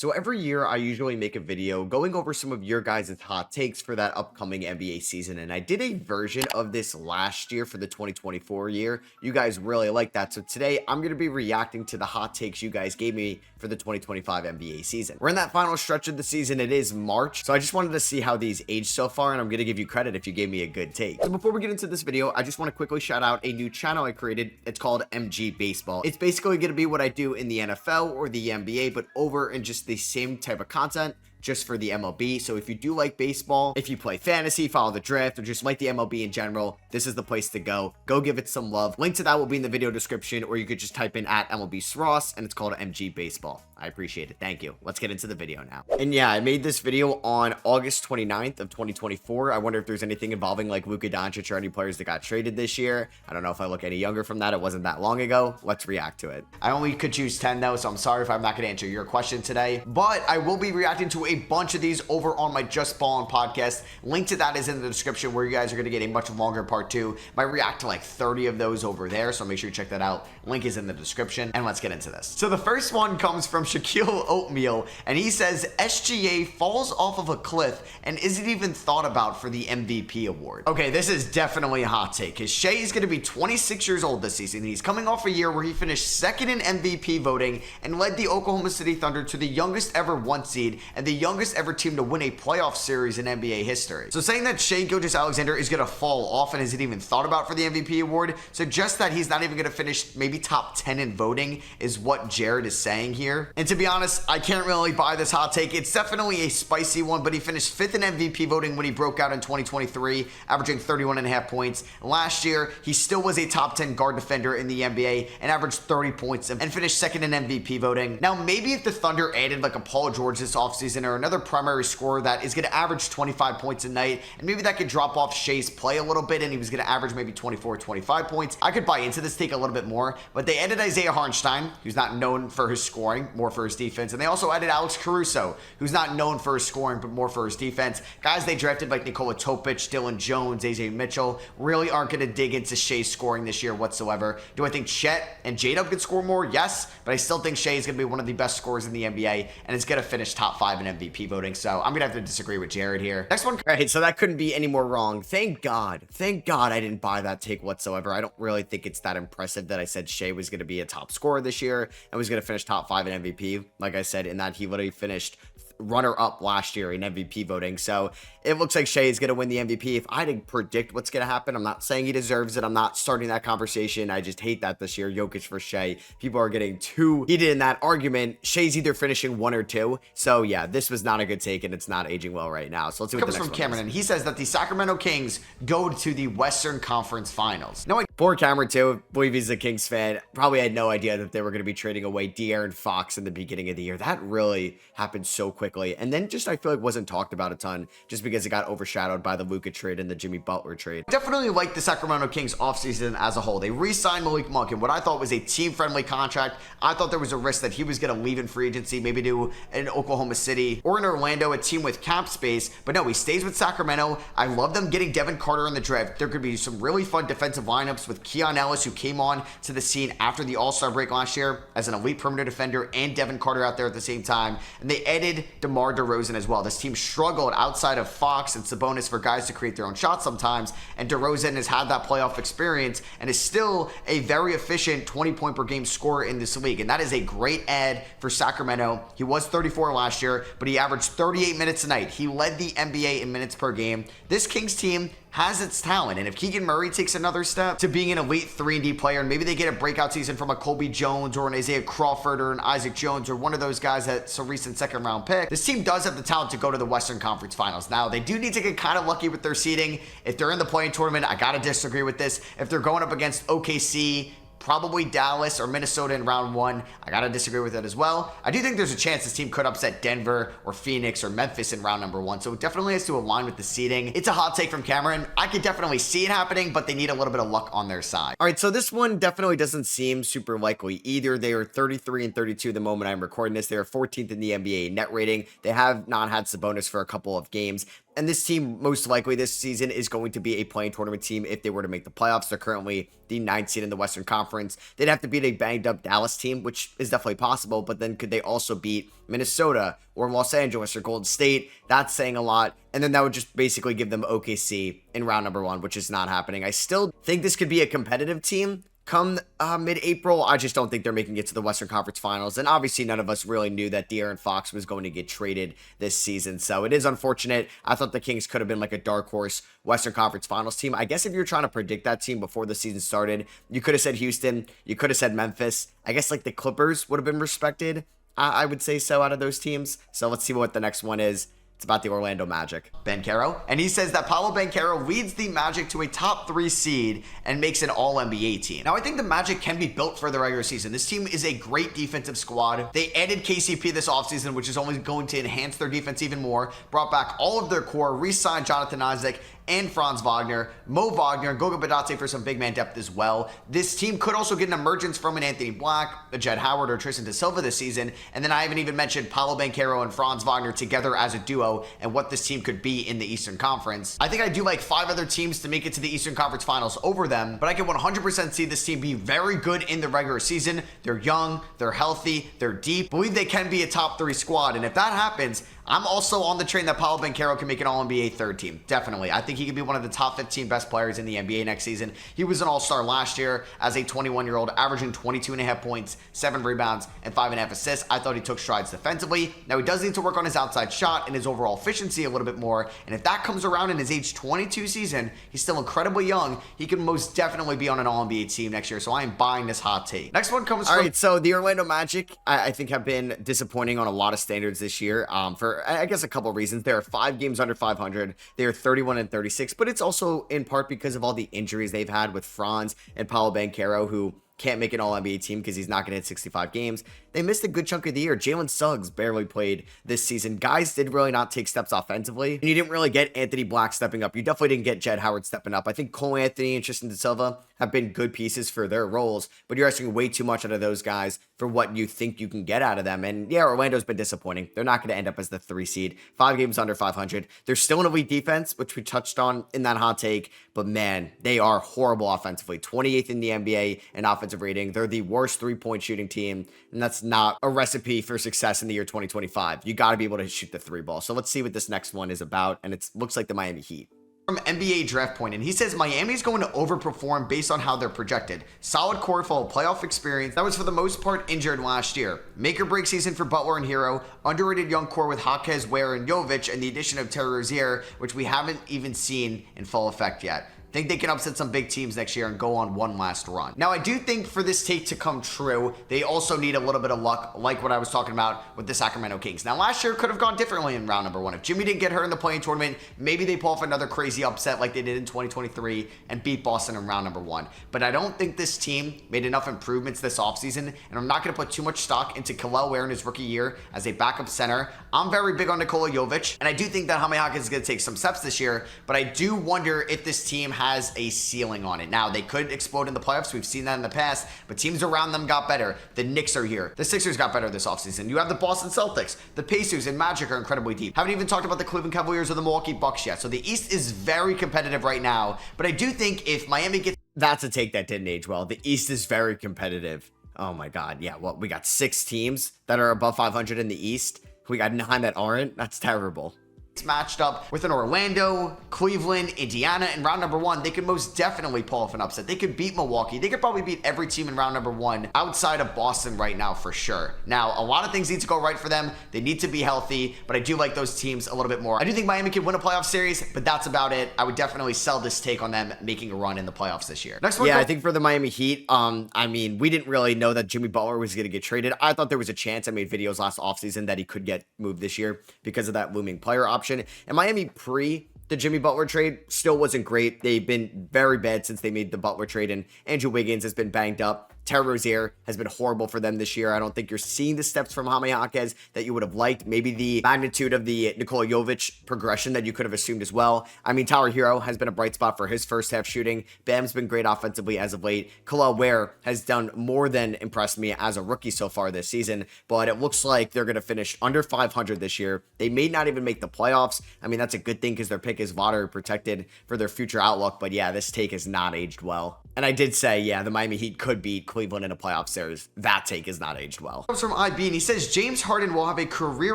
So every year I usually make a video going over some of your guys' hot takes for that upcoming NBA season. And I did a version of this last year for the 2024 year. You guys really like that. So today I'm going to be reacting to the hot takes you guys gave me for the 2025 NBA season. We're in that final stretch of the season. It is March. So I just wanted to see how these aged so far. And I'm going to give you credit if you gave me a good take. So before we get into this video, I just want to quickly shout out a new channel I created. It's called MG Baseball. It's basically going to be what I do in the NFL or the NBA, but over in just the same type of content just for the MLB. So if you do like baseball, if you play fantasy, follow the draft, or just like the MLB in general, this is the place to go. Go give it some love. Link to that will be in the video description, or you could just type in at MLB SROS, and it's called MG Baseball. I appreciate it. Thank you. Let's get into the video now. And yeah, I made this video on August 29th of 2024. I wonder if there's anything involving like Luka Doncic or any players that got traded this year. I don't know if I look any younger from that. It wasn't that long ago. Let's react to it. I only could choose 10 though, so I'm sorry if I'm not going to answer your question today, but I will be reacting to a bunch of these over on my Just Ballin' podcast. Link to that is in the description, where you guys are going to get a much longer part 2. Might react to like 30 of those over there, so make sure you check that out. Link is in the description, and let's get into this. So the first one comes from Shaquille Oatmeal, and he says SGA falls off of a cliff and isn't even thought about for the MVP award. Okay, this is definitely a hot take, because Shea is going to be 26 years old this season, and he's coming off a year where he finished second in MVP voting and led the Oklahoma City Thunder to the youngest ever 1 seed and the youngest ever team to win a playoff series in NBA history. So saying that Shea Gilgeous-Alexander is going to fall off and isn't even thought about for the MVP award suggests that he's not even going to finish maybe top 10 in voting, is what Jared is saying here. And to be honest, I can't really buy this hot take. It's definitely a spicy one, but he finished 5th in MVP voting when he broke out in 2023, averaging 31.5 points. Last year, he still was a top 10 guard defender in the NBA and averaged 30 points and finished 2nd in MVP voting. Now, maybe if the Thunder added like a Paul George this offseason or another primary scorer that is going to average 25 points a night, and maybe that could drop off Shea's play a little bit and he was going to average maybe 24, 25 points, I could buy into this take a little bit more. But they added Isaiah Hartenstein, who's not known for his scoring, more for his defense, and they also added Alex Caruso, who's not known for his scoring but more for his defense. Guys they drafted like Nikola Topic, Dylan Jones, AJ Mitchell really aren't going to dig into Shea's scoring this year whatsoever. Do I think Chet and J-Dub could score more? Yes, but I still think Shea is going to be one of the best scorers in the NBA and is going to finish top 5 in MVP voting. So I'm going to have to disagree with Jared here. Next one. All right, so that couldn't be any more wrong. Thank God I didn't buy that take whatsoever. I don't really think it's that impressive that I said Shea was going to be a top scorer this year and was going to finish top 5 in MVP. Like I said, in that he literally finished runner-up last year in MVP voting. So it looks like Shea is going to win the MVP. If I had to predict what's going to happen, I'm not saying he deserves it. I'm not starting that conversation. I just hate that this year, Jokic for Shea. People are getting too heated in that argument. Shea's either finishing 1 or 2. So yeah, this was not a good take, and it's not aging well right now. So let's see what the next one is. Comes from Cameron, and he says that the Sacramento Kings go to the Western Conference Finals. No, poor Cameron too. I believe he's a Kings fan. Probably had no idea that they were going to be trading away De'Aaron Fox in the beginning of the year. That really happened so quickly. And then just, I feel like, wasn't talked about a ton just because it got overshadowed by the Luka trade and the Jimmy Butler trade. Definitely like the Sacramento Kings offseason as a whole. They re-signed Malik Monk in what I thought was a team-friendly contract. I thought there was a risk that he was going to leave in free agency, maybe to an Oklahoma City or in Orlando, a team with cap space. But no, he stays with Sacramento. I love them getting Devin Carter in the draft. There could be some really fun defensive lineups with Keon Ellis, who came on to the scene after the All-Star break last year as an elite perimeter defender, and Devin Carter out there at the same time. And they added DeMar DeRozan as well. This team struggled outside of Fox and Sabonis for guys to create their own shots sometimes, and DeRozan has had that playoff experience and is still a very efficient 20-point per game scorer in this league, and that is a great add for Sacramento. He was 34 last year, but he averaged 38 minutes a night. He led the NBA in minutes per game. This Kings team has its talent, and if Keegan Murray takes another step to being an elite 3-and-D player, and maybe they get a breakout season from a Colby Jones or an Isaiah Crawford or an Isaac Jones or one of those guys that's a recent second-round pick, this team does have the talent to go to the Western Conference Finals. Now, they do need to get kind of lucky with their seeding. If they're in the play-in tournament, I gotta disagree with this. If they're going up against OKC, probably Dallas or Minnesota in round 1, I gotta disagree with it as well. I do think there's a chance this team could upset Denver or Phoenix or Memphis in round number 1, so it definitely has to align with the seeding. It's a hot take from Cameron. I could definitely see it happening, but they need a little bit of luck on their side. All right, so this one definitely doesn't seem super likely either. They are 33 and 32 the moment I'm recording this. They are 14th in the NBA net rating. They have not had Sabonis for a couple of games. And this team, most likely this season, is going to be a play-in tournament team if they were to make the playoffs. They're currently the 9th seed in the Western Conference. Conference, they'd have to beat a banged up Dallas team, which is definitely possible, but then could they also beat Minnesota or Los Angeles or Golden State? That's saying a lot. And then that would just basically give them OKC in round number 1, which is not happening. I still think this could be a competitive team come mid-April. I just don't think they're making it to the Western Conference Finals. And obviously none of us really knew that De'Aaron Fox was going to get traded this season. So it is unfortunate. I thought the Kings could have been like a dark horse Western Conference Finals team. I guess if you're trying to predict that team before the season started, you could have said Houston. You could have said Memphis. I guess like the Clippers would have been respected. I would say so out of those teams. So let's see what the next one is. It's about the Orlando Magic. Banchero. And he says that Paolo Banchero leads the Magic to a top 3 seed and makes an all-NBA team. Now, I think the Magic can be built for the regular season. This team is a great defensive squad. They added KCP this offseason, which is only going to enhance their defense even more. Brought back all of their core, re-signed Jonathan Isaac and Franz Wagner, Mo Wagner, Goga Badate for some big man depth as well. This team could also get an emergence from an Anthony Black, a Jed Howard, or Tristan Da Silva this season. And then I haven't even mentioned Paolo Banchero and Franz Wagner together as a duo and what this team could be in the Eastern Conference. I think I do like 5 other teams to make it to the Eastern Conference Finals over them, but I can 100% see this team be very good in the regular season. They're young, they're healthy, they're deep. Believe they can be a top 3 squad, and if that happens, I'm also on the train that Paolo Banchero can make an All-NBA third team. Definitely. I think he could be one of the top 15 best players in the NBA next season. He was an All-Star last year as a 21-year-old, averaging 22.5 points, 7 rebounds, and 5.5 assists. I thought he took strides defensively. Now, he does need to work on his outside shot and his overall efficiency a little bit more. And if that comes around in his age 22 season, he's still incredibly young. He can most definitely be on an All-NBA team next year. So I am buying this hot take. Next one comes from... All right, so the Orlando Magic, I think, have been disappointing on a lot of standards this year for, I guess, a couple reasons. There are 5 games under 500. They are 31-36, but it's also in part because of all the injuries they've had with Franz and Paolo Banchero, who can't make an All-NBA team because he's not going to hit 65 games. They missed a good chunk of the year. Jalen Suggs barely played this season. Guys did really not take steps offensively. And you didn't really get Anthony Black stepping up. You definitely didn't get Jed Howard stepping up. I think Cole Anthony and Tristan Da Silva have been good pieces for their roles, but you're asking way too much out of those guys for what you think you can get out of them. And yeah, Orlando's been disappointing. They're not going to end up as the 3 seed. 5 games under 500. They're still an elite defense, which we touched on in that hot take, but man, they are horrible offensively. 28th in the NBA in offensive rating. They're the worst 3-point shooting team, and that's not a recipe for success in the year 2025. You got to be able to shoot the 3 ball. So let's see what this next one is about, and it looks like the Miami Heat. From NBA Draft Point, and he says Miami's going to overperform based on how they're projected. Solid core full of playoff experience that was for the most part injured last year. Make or break season for Butler and Hero. Underrated young core with Jaquez, Ware, and Jovic, and the addition of Terry Rozier, which we haven't even seen in full effect yet. Think they can upset some big teams next year and go on one last run. Now, I do think for this take to come true, they also need a little bit of luck, like what I was talking about with the Sacramento Kings. Now, last year could have gone differently in round number 1. If Jimmy didn't get hurt in the play-in tournament, maybe they pull off another crazy upset like they did in 2023 and beat Boston in round number 1. But I don't think this team made enough improvements this offseason, and I'm not going to put too much stock into Kel'el Ware in his rookie year as a backup center. I'm very big on Nikola Jovic, and I do think that Jaime Jaquez is going to take some steps this year, but I do wonder if this team has a ceiling on it. Now, they could explode in the playoffs. We've seen that in the past, but teams around them got better. The Knicks are here. The Sixers got better this offseason. You have the Boston Celtics. The Pacers and Magic are incredibly deep. Haven't even talked about the Cleveland Cavaliers or the Milwaukee Bucks yet. So the East is very competitive right now, but I do think if Miami gets... That's a take that didn't age well. The East is very competitive. Oh my God. Yeah, well, we got 6 teams that are above 500 in the East. We got 9 that aren't. That's terrible. Matched up with an Orlando, Cleveland, Indiana in round number 1, they could most definitely pull off an upset. They could beat Milwaukee. They could probably beat every team in round number 1 outside of Boston right now for sure. Now, a lot of things need to go right for them. They need to be healthy, but I do like those teams a little bit more. I do think Miami could win a playoff series, but that's about it. I would definitely sell this take on them making a run in the playoffs this year. Next one. Yeah, I think for the Miami Heat, I mean, we didn't really know that Jimmy Butler was going to get traded. I thought there was a chance. I made videos last offseason that he could get moved this year because of that looming player option. And Miami pre the Jimmy Butler trade still wasn't great. They've been very bad since they made the Butler trade, and Andrew Wiggins has been banged up. Terry Rozier has been horrible for them this year. I don't think you're seeing the steps from Jaime Jaquez that you would have liked. Maybe the magnitude of the Nikola Jovic progression that you could have assumed as well. I mean, Tyler Hero has been a bright spot for his first half shooting. Bam's been great offensively as of late. Kel'el Ware has done more than impressed me as a rookie so far this season, but it looks like they're going to finish under 500 this year. They may not even make the playoffs. I mean, that's a good thing because their pick is lottery protected for their future outlook, but yeah, this take has not aged well. And I did say, yeah, the Miami Heat could beat Cleveland in a playoff series. That take is not aged well. Comes from IB, and he says James Harden will have a career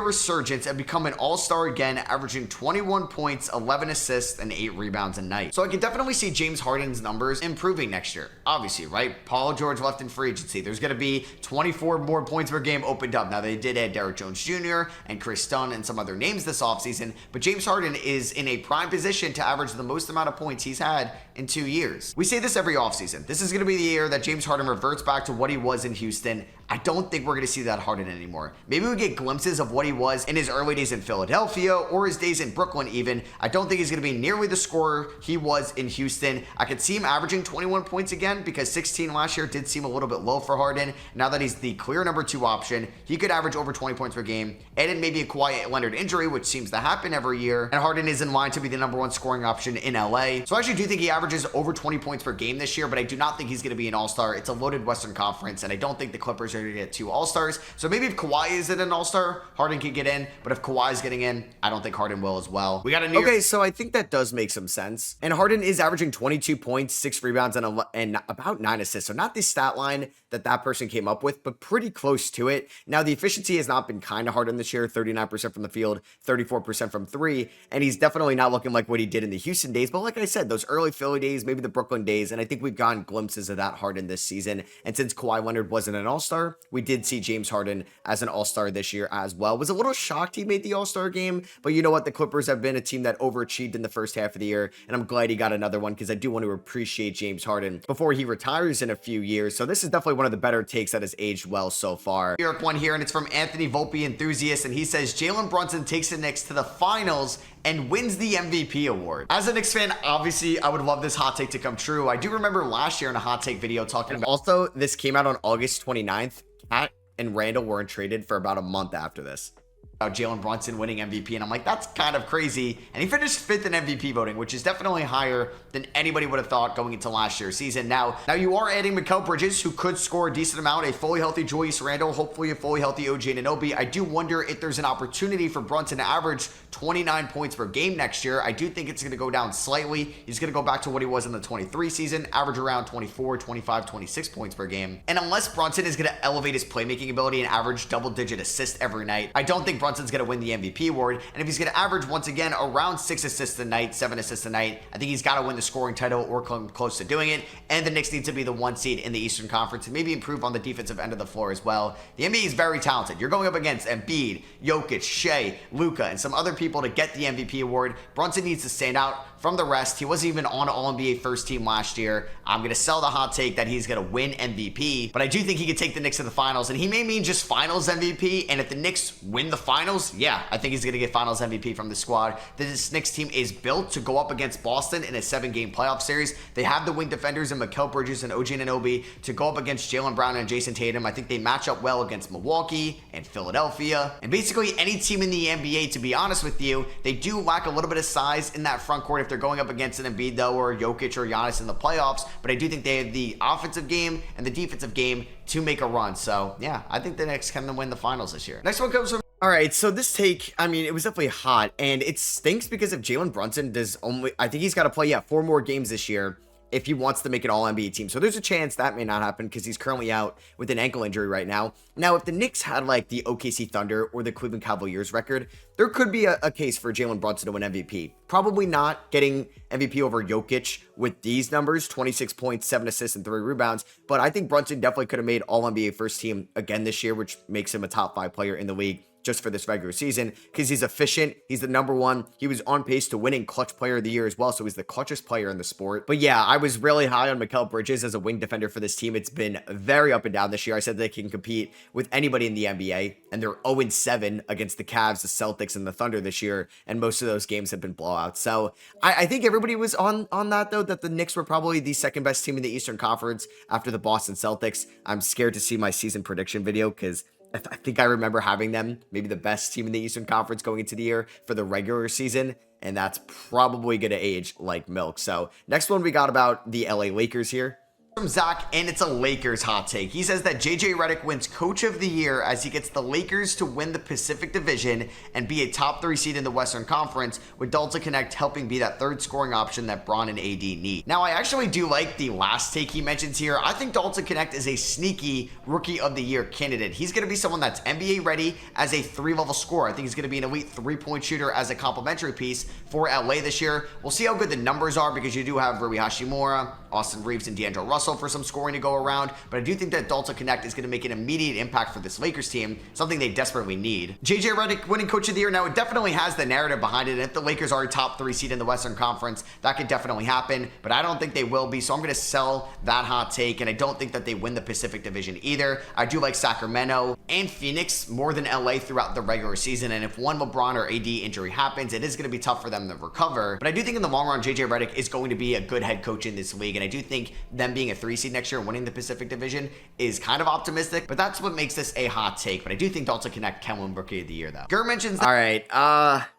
resurgence and become an all-star again, averaging 21 points, 11 assists, and 8 rebounds a night. So I can definitely see James Harden's numbers improving next year. Obviously, right? Paul George left in free agency. There's going to be 24 more points per game opened up. Now, they did add Derrick Jones Jr. and Chris Dunn and some other names this offseason, but James Harden is in a prime position to average the most amount of points he's had in 2 years. We say this every offseason. This is going to be the year that James Harden reverts back to what he was in Houston. I don't think we're going to see that Harden anymore. Maybe we get glimpses of what he was in his early days in Philadelphia or his days in Brooklyn even. I don't think he's going to be nearly the scorer he was in Houston. I could see him averaging 21 points again because 16 last year did seem a little bit low for Harden. Now that he's the clear number 2 option, he could average over 20 points per game. And in maybe a Kawhi Leonard injury, which seems to happen every year. And Harden is in line to be the number 1 scoring option in LA. So I actually do think he averages over 20 points per game this year, but I do not think he's going to be an all-star. It's a loaded Western Conference, and I don't think the Clippers are going to get 2 all-stars. So maybe if Kawhi isn't an all-star, Harden could get in. But if Kawhi is getting in, I don't think Harden will as well. We got a new... Okay, so I think that does make some sense. And Harden is averaging 22 points, 6 rebounds, and about 9 assists. So not the stat line that person came up with, but pretty close to it. Now, the efficiency has not been kind of Harden this year. 39% from the field, 34% from 3. And he's definitely not looking like what he did in the Houston days. But like I said, those early Philly days, maybe the Brooklyn days, and I think we've gotten glimpses of that Harden this season. And since Kawhi Leonard wasn't an all-star, we did see James Harden as an all-star this year as well. Was a little shocked he made the all-star game, but you know what? The Clippers have been a team that overachieved in the first half of the year, and I'm glad he got another one because I do want to appreciate James Harden before he retires in a few years. So this is definitely one of the better takes that has aged well so far. New York one here, and it's from Anthony Volpe Enthusiast, and he says Jalen Brunson takes the Knicks to the finals and wins the MVP award. As a Knicks fan, obviously, I would love this hot take to come true. I do remember last year in a hot take video talking about... Also, this came out on August 29th. Cat and Randall weren't traded for about a month after this. About Jalen Brunson winning MVP, and I'm like, that's kind of crazy. And he finished 5th in MVP voting, which is definitely higher than anybody would have thought going into last year's season. Now you are adding Mikal Bridges, who could score a decent amount, a fully healthy Julius Randle, hopefully a fully healthy OG Anunoby. I do wonder if there's an opportunity for Brunson to average 29 points per game next year. I do think it's going to go down slightly. He's going to go back to what he was in the 23 season, average around 24, 25, 26 points per game. And unless Brunson is going to elevate his playmaking ability and average double-digit assists every night, I don't think Brunson's going to win the MVP award. And if he's going to average, once again, around 6 assists a night, 7 assists a night, I think he's got to win the scoring title or come close to doing it. And the Knicks need to be the 1 seed in the Eastern Conference and maybe improve on the defensive end of the floor as well. The NBA is very talented. You're going up against Embiid, Jokic, Shea, Luka, and some other people to get the MVP award. Brunson needs to stand out from the rest. He wasn't even on All-NBA first team last year. I'm going to sell the hot take that he's going to win MVP, but I do think he could take the Knicks to the finals, and he may mean just finals MVP, and if the Knicks win the finals, yeah, I think he's going to get finals MVP from the squad. This Knicks team is built to go up against Boston in a 7-game playoff series. They have the wing defenders in Mikal Bridges and OG Anunoby to go up against Jaylen Brown and Jason Tatum. I think they match up well against Milwaukee and Philadelphia, and basically any team in the NBA, to be honest with you. They do lack a little bit of size in that front court if they're going up against an Embiid, though, or Jokic or Giannis in the playoffs, but I do think they have the offensive game and the defensive game to make a run. So yeah, I think the Knicks can win the finals this year. Next one comes from... All right, so this take, I mean, it was definitely hot, and it stinks because if Jalen Brunson does only, I think he's got to play, 4 more games this year if he wants to make an all-NBA team. So there's a chance that may not happen because he's currently out with an ankle injury right now. Now, if the Knicks had like the OKC Thunder or the Cleveland Cavaliers record, there could be a case for Jalen Brunson to win MVP. Probably not getting MVP over Jokic with these numbers, 26 points, 7 assists, and 3 rebounds. But I think Brunson definitely could have made all-NBA first team again this year, which makes him a top 5 player in the league just for this regular season because he's efficient. He's the number 1. He was on pace to winning clutch player of the year as well. So he's the clutchest player in the sport. But yeah, I was really high on Mikal Bridges as a wing defender for this team. It's been very up and down this year. I said they can compete with anybody in the NBA, and they're 0-7 against the Cavs, the Celtics, and the Thunder this year. And most of those games have been blowouts. So I think everybody was on that, though, that the Knicks were probably the second best team in the Eastern Conference after the Boston Celtics. I'm scared to see my season prediction video because I think I remember having them maybe the best team in the Eastern Conference going into the year for the regular season, and that's probably going to age like milk. So next one we got about the LA Lakers here. From Zach, and it's a Lakers hot take. He says that JJ Redick wins Coach of the Year as he gets the Lakers to win the Pacific Division and be a top 3 seed in the Western Conference, with Dalton Connect helping be that third scoring option that Bron and AD need. Now, I actually do like the last take he mentions here. I think Dalton Connect is a sneaky Rookie of the Year candidate. He's going to be someone that's NBA ready as a 3-level scorer. I think he's going to be an elite 3-point shooter as a complimentary piece for LA this year. We'll see how good the numbers are because you do have Rui Hachimura, Austin Reeves, and D'Angelo Russell for some scoring to go around, but I do think that Dalton Connect is going to make an immediate impact for this Lakers team, something they desperately need. JJ Redick winning Coach of the Year. Now, it definitely has the narrative behind it, and if the Lakers are a top 3 seed in the Western Conference, that could definitely happen, but I don't think they will be, so I'm going to sell that hot take, and I don't think that they win the Pacific Division either. I do like Sacramento and Phoenix more than LA throughout the regular season, and if one LeBron or AD injury happens, it is going to be tough for them to recover, but I do think in the long run, JJ Redick is going to be a good head coach in this league, and I do think them being a 3 seed next year and winning the Pacific Division is kind of optimistic, but that's what makes this a hot take. But I do think Dalton Connect can win Rookie of the Year, though. Gur mentions that. All right,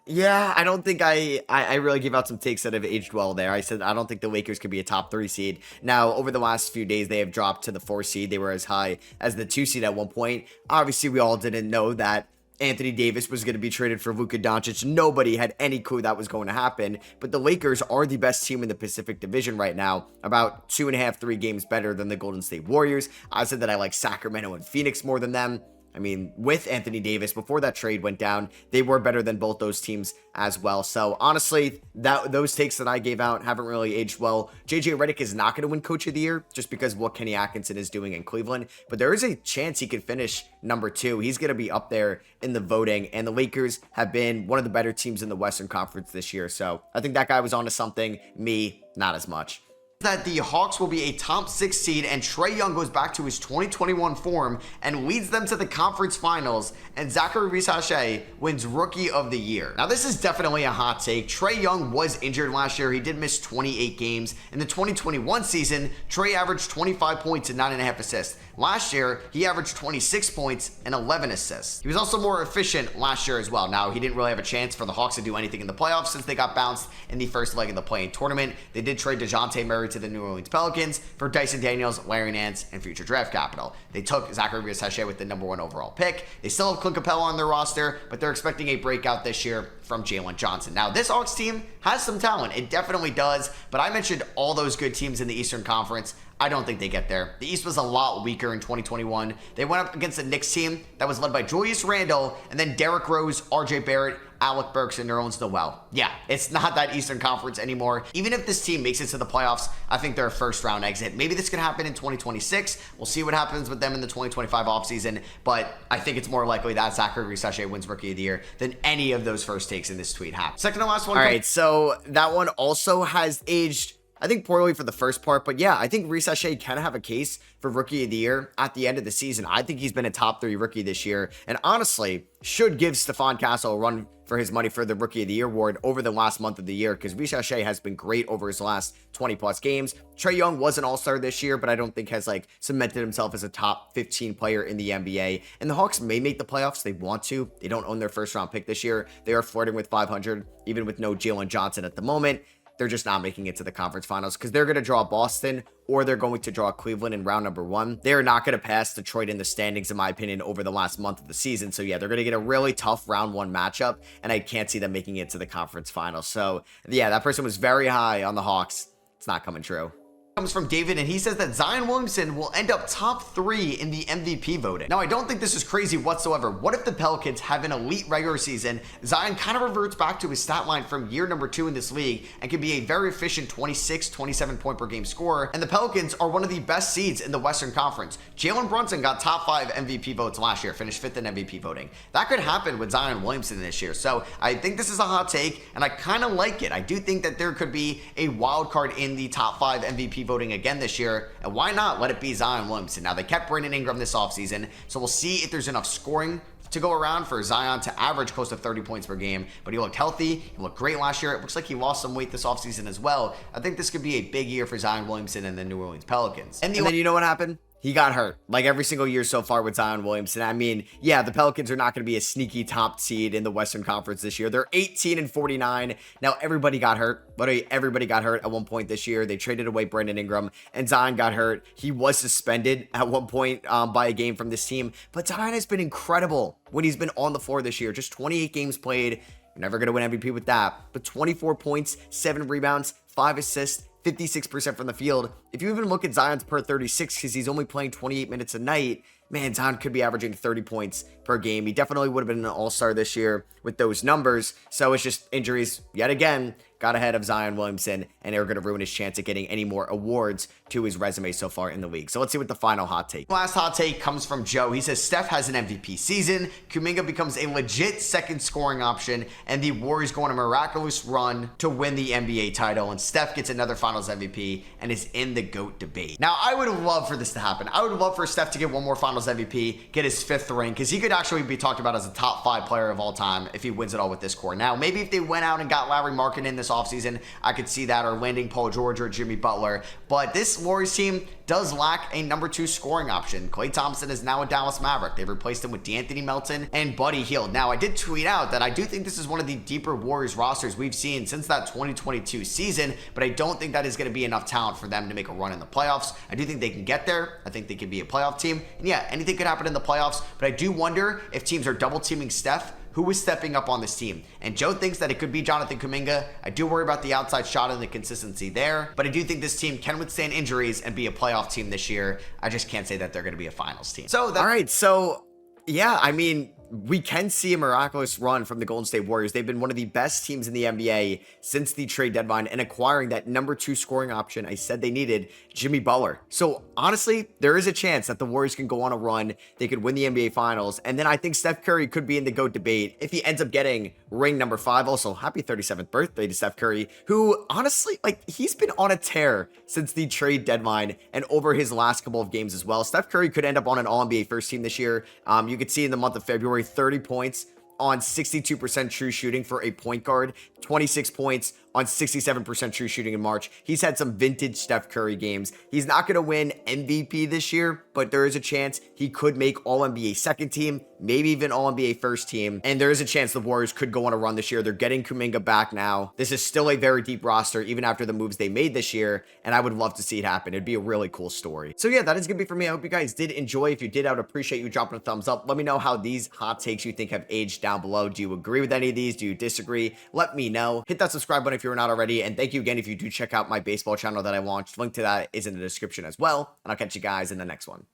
yeah, I don't think I really give out some takes that have aged well there. I said I don't think the Lakers could be a top 3 seed. Now, over the last few days, they have dropped to the 4 seed. They were as high as the 2 seed at one point. Obviously, we all didn't know that Anthony Davis was going to be traded for Luka Doncic. Nobody had any clue that was going to happen, but the Lakers are the best team in the Pacific Division right now, about 2.5, 3 games better than the Golden State Warriors. I said that I like Sacramento and Phoenix more than them. I mean, with Anthony Davis, before that trade went down, they were better than both those teams as well. So honestly, those takes that I gave out haven't really aged well. JJ Redick is not going to win Coach of the Year just because of what Kenny Atkinson is doing in Cleveland, but there is a chance he could finish number 2. He's going to be up there in the voting, and the Lakers have been one of the better teams in the Western Conference this year. So I think that guy was onto something. Me, not as much. That the Hawks will be a top 6 seed and Trae Young goes back to his 2021 form and leads them to the conference finals, and Zachary Resurgence wins Rookie of the Year. Now, this is definitely a hot take. Trae Young was injured last year. He did miss 28 games. In the 2021 season, Trae averaged 25 points and 9.5 assists. Last year, he averaged 26 points and 11 assists. He was also more efficient last year as well. Now, he didn't really have a chance for the Hawks to do anything in the playoffs since they got bounced in the first leg of the play-in tournament. They did trade DeJounte Murray to the New Orleans Pelicans for Dyson Daniels, Larry Nance, and future draft capital. They took Zachary Resurgence with the #1 overall pick. They still have Clint Capella on their roster, but they're expecting a breakout this year from Jalen Johnson. Now, this Hawks team has some talent. It definitely does, but I mentioned all those good teams in the Eastern Conference. I don't think they get there. The East was a lot weaker in 2021. They went up against the Knicks team that was led by Julius Randle and then Derrick Rose, RJ Barrett, Alec Burks, and Nerlens Noel. Yeah, it's not that Eastern Conference anymore. Even if this team makes it to the playoffs, I think they're a first-round exit. Maybe this could happen in 2026. We'll see what happens with them in the 2025 offseason, but I think it's more likely that Zachary Resurgence wins Rookie of the Year than any of those first takes in this tweet happen. Second to last one. All right, so that one also has aged, I think, poorly for the first part, but yeah, I think Resurgence can have a case for Rookie of the Year at the end of the season. I think he's been a top 3 rookie this year, and honestly, should give Stephon Castle a run for his money for the Rookie of the Year award over the last month of the year, because Resurgence has been great over his last 20-plus games. Trae Young was an all-star this year, but I don't think has, cemented himself as a top 15 player in the NBA, and the Hawks may make the playoffs. They want to. They don't own their first-round pick this year. They are flirting with 500, even with no Jalen Johnson at the moment. They're just not making it to the conference finals because they're going to draw Boston or they're going to draw Cleveland in round number 1. They're not going to pass Detroit in the standings, in my opinion, over the last month of the season. So yeah, they're going to get a really tough round 1 matchup, and I can't see them making it to the conference finals. So yeah, that person was very high on the Hawks. It's not coming true. Comes from David, and he says that Zion Williamson will end up top 3 in the MVP voting. Now, I don't think this is crazy whatsoever. What if the Pelicans have an elite regular season? Zion kind of reverts back to his stat line from year number 2 in this league and can be a very efficient 26, 27 point per game scorer. And the Pelicans are one of the best seeds in the Western Conference. Jalen Brunson got top 5 MVP votes last year, finished 5th in MVP voting. That could happen with Zion Williamson this year. So I think this is a hot take, and I kind of like it. I do think that there could be a wild card in the top 5 MVP voting again this year, and why not let it be Zion Williamson? Now, they kept Brandon Ingram this offseason, so we'll see if there's enough scoring to go around for Zion to average close to 30 points per game, but he looked healthy. He looked great last year. It looks like he lost some weight this offseason as well. I think this could be a big year for Zion Williamson and the New Orleans Pelicans. And then you know what happened? He got hurt like every single year so far with Zion Williamson. I mean, yeah, the Pelicans are not going to be a sneaky top seed in the Western Conference this year. They're 18-49. Now, everybody got hurt. Literally, everybody got hurt at one point this year. They traded away Brandon Ingram, and Zion got hurt. He was suspended at one point by a game from this team. But Zion has been incredible when he's been on the floor this year. Just 28 games played. You're never going to win MVP with that. But 24 points, 7 rebounds, 5 assists, 56% from the field. If you even look at Zion's per 36, because he's only playing 28 minutes a night, man, Zion could be averaging 30 points per game. He definitely would have been an all-star this year with those numbers. So it's just injuries yet again got ahead of Zion Williamson, and they're going to ruin his chance at getting any more awards to his resume so far in the league. So let's see what the final hot take. Last hot take comes from Joe. He says Steph has an MVP season, Kuminga becomes a legit second scoring option, and the Warriors go on a miraculous run to win the NBA title, and Steph gets another Finals MVP and is in the GOAT debate. Now, I would love for this to happen. I would love for Steph to get one more Finals MVP, get his 5th ring, because he could actually be talked about as a top 5 player of all time if he wins it all with this core. Now, maybe if they went out and got Larry Markin in this offseason, I could see that, or landing Paul George or Jimmy Butler. But this Warriors team does lack a number 2 scoring option. Klay Thompson is now a Dallas Maverick. They've replaced him with D'Anthony Melton and Buddy Hield. Now, I did tweet out that I do think this is one of the deeper Warriors rosters we've seen since that 2022 season, but I don't think that is going to be enough talent for them to make a run in the playoffs. I do think they can get there. I think they can be a playoff team. And yeah, anything could happen in the playoffs, but I do wonder if teams are double teaming Steph, who is stepping up on this team. And Joe thinks that it could be Jonathan Kuminga. I do worry about the outside shot and the consistency there, but I do think this team can withstand injuries and be a playoff team this year. I just can't say that they're going to be a finals team. So, all right. So, yeah, I mean, we can see a miraculous run from the Golden State Warriors. They've been one of the best teams in the NBA since the trade deadline, and acquiring that number 2 scoring option I said they needed, Jimmy Butler. So honestly, there is a chance that the Warriors can go on a run. They could win the NBA Finals. And then I think Steph Curry could be in the GOAT debate if he ends up getting ring number 5. Also, happy 37th birthday to Steph Curry, who honestly, like, he's been on a tear since the trade deadline and over his last couple of games as well. Steph Curry could end up on an All-NBA first team this year. You could see in the month of February, 30 points on 62% true shooting for a point guard, 26 points on 67% true shooting in March. He's had some vintage Steph Curry games. He's not going to win MVP this year, but there is a chance he could make All-NBA second team, maybe even All-NBA first team. And there is a chance the Warriors could go on a run this year. They're getting Kuminga back now. This is still a very deep roster, even after the moves they made this year. And I would love to see it happen. It'd be a really cool story. So yeah, that is going to be for me. I hope you guys did enjoy. If you did, I would appreciate you dropping a thumbs up. Let me know how these hot takes you think have aged down below. Do you agree with any of these? Do you disagree? Let me know. Hit that subscribe button if you're not already. And thank you again if you do check out my baseball channel that I launched. Link to that is in the description as well. And I'll catch you guys in the next one.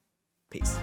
Peace.